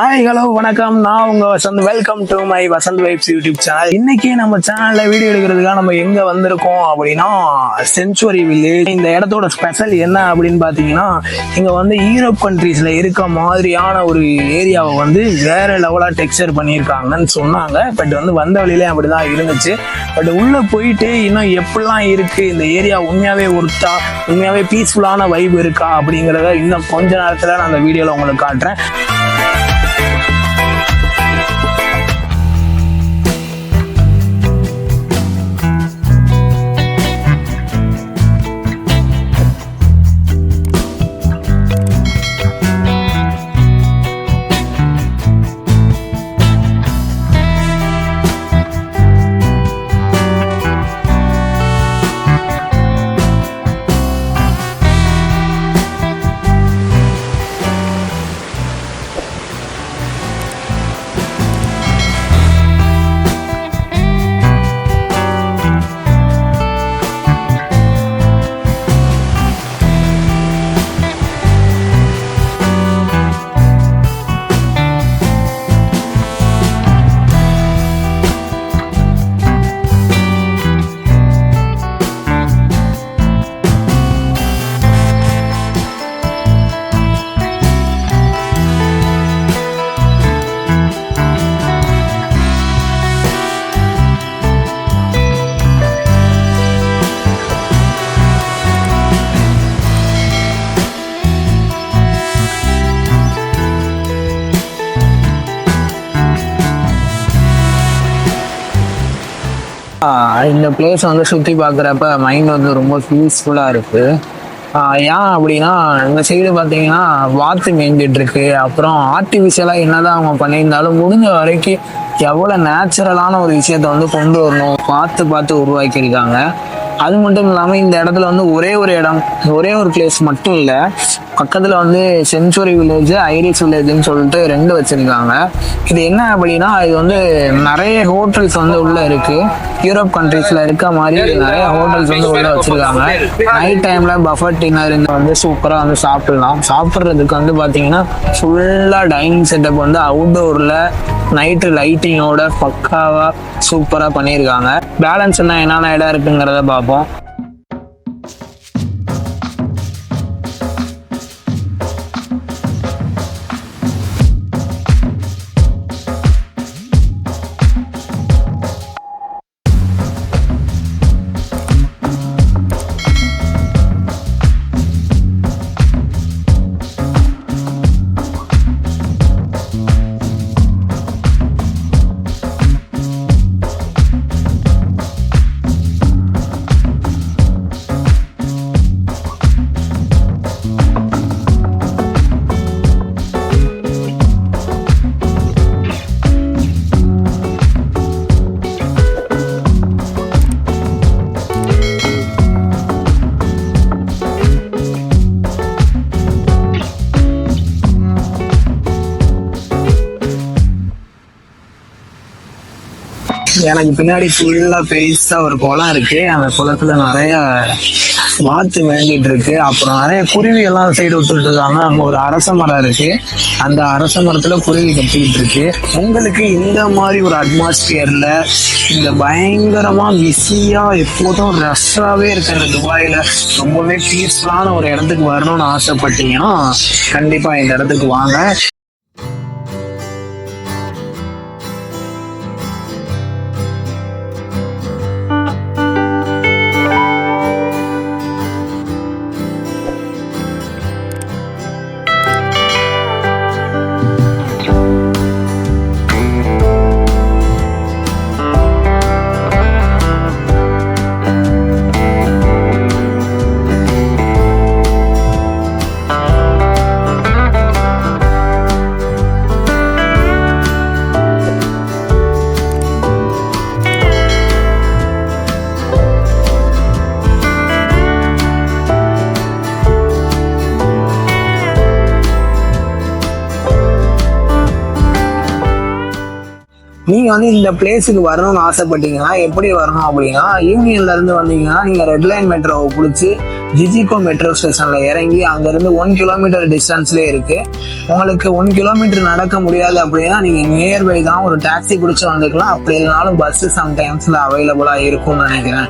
Hi hello வணக்கம், நான் உங்க Vasanth. Welcome to my Vasanth vibes YouTube channel. இன்னைக்கு நம்ம சேனல்ல வீடியோ எடுக்கிறதுக்காக நம்ம எங்க வந்திருக்கோம் அப்படின்னா செஞ்சுரி வில்லேஜ். இந்த இடத்தோட ஸ்பெஷல் என்ன அப்படின்னு பாத்தீங்கன்னா, இங்க வந்து யூரோப் கண்ட்ரீஸ்ல இருக்க மாதிரியான ஒரு ஏரியாவை வந்து வேற லெவலா டெக்ஸ்சர் பண்ணியிருக்காங்கன்னு சொன்னாங்க. பட் வந்து வந்த வழியிலே அப்படிதான் இருந்துச்சு. பட் உள்ள போயிட்டு இன்னும் எப்படிலாம் இருக்கு, இந்த ஏரியா உண்மையாவே ஒர்த்தா, உண்மையாவே பீஸ்ஃபுல்லான வைப் இருக்கா அப்படிங்கிறத இன்னும் கொஞ்ச நேரத்துல நான் அந்த வீடியோல உங்களுக்கு காட்டுறேன். இந்த பிளேஸ் வந்து சுற்றி பார்க்குறப்ப மைண்ட் வந்து ரொம்ப பீஸ்ஃபுல்லாக இருக்குது. ஏன் அப்படின்னா, இந்த சைடு பார்த்தீங்கன்னா வாத்து மேய்ஞ்சிட்டு இருக்கு. அப்புறம் ஆர்டிஃபிஷியலாக என்னதான் அவங்க பண்ணியிருந்தாலும் முடிஞ்ச வரைக்கும் எவ்வளோ நேச்சுரலான ஒரு விஷயத்த வந்து கொண்டு வரணும் பார்த்து உருவாக்கியிருக்காங்க. அது மட்டும் இல்லாமல் இந்த இடத்துல வந்து ஒரே ஒரு பிளேஸ் மட்டும் இல்லை, பக்கத்தில் வந்து செஞ்சுரி வில்லேஜ், ஐரிஷ் வில்லேஜ்னு சொல்லிட்டு ரெண்டு வச்சிருக்காங்க. இது என்ன அப்படின்னா, இது வந்து நிறைய ஹோட்டல்ஸ் வந்து உள்ள இருக்கு. யூரோப் கண்ட்ரீஸ்ல இருக்க மாதிரி நிறைய ஹோட்டல்ஸ் வந்து உள்ள வச்சிருக்காங்க. நைட் டைம்ல பஃபட் டின்னர் வந்து சூப்பரா வந்து சாப்பிடலாம். சாப்பிட்றதுக்கு வந்து பாத்தீங்கன்னா ஃபுல்லா டைனிங் செட்டப் வந்து அவுட்டோர்ல நைட்டு லைட்டிங்கோட பக்காவா சூப்பரா பண்ணியிருக்காங்க. பேலன்ஸ் என்னென்ன இடம் இருக்குங்கிறத பார்ப்போம். எனக்கு பின்னாடி ஃபுல்லா பெருசா ஒரு குளம் இருக்கு. அந்த குளத்துல நிறைய வாத்து மேய்ஞ்சிட்டு இருக்கு. அப்புறம் நிறைய குருவி எல்லாம் சைடு விட்டுட்டு இருக்காங்க. அங்க ஒரு அரச மரம் இருக்கு. அந்த அரச மரத்துல குருவி கட்டிக்கிட்டு இருக்கு. உங்களுக்கு இந்த மாதிரி ஒரு அட்மாஸ்பியர்ல, இந்த பயங்கரமா பிஸியா எப்போதும் ரஷ்ஷாவே இருக்கிற துபாயில ரொம்பவே பீஸ்ஃபுல்லான ஒரு இடத்துக்கு வரணும்னு ஆசைப்பட்டீங்கன்னா கண்டிப்பா இந்த இடத்துக்கு வாங்க. நீங்க வந்து இந்த பிளேஸுக்கு வரணும்னு ஆசைப்பட்டீங்கன்னா எப்படி வரணும் அப்படின்னா, யூனியன்ல இருந்து வந்தீங்கன்னா நீங்க ரெட் லைன் மெட்ரோவை பிடிச்சி ஜிஜிகோ மெட்ரோ ஸ்டேஷன்ல இறங்கி அங்கிருந்து 1 கிலோமீட்டர் டிஸ்டன்ஸ்லேயே இருக்கு. உங்களுக்கு 1 கிலோமீட்டர் நடக்க முடியாது அப்படின்னா நீங்க நியர்பை தான் ஒரு டாக்ஸி பிடிச்சி வந்துக்கலாம். அப்படி இல்லைனாலும் பஸ் சம்டைம்ஸ்ல அவைலபிளா இருக்கும்னு நினைக்கிறேன்.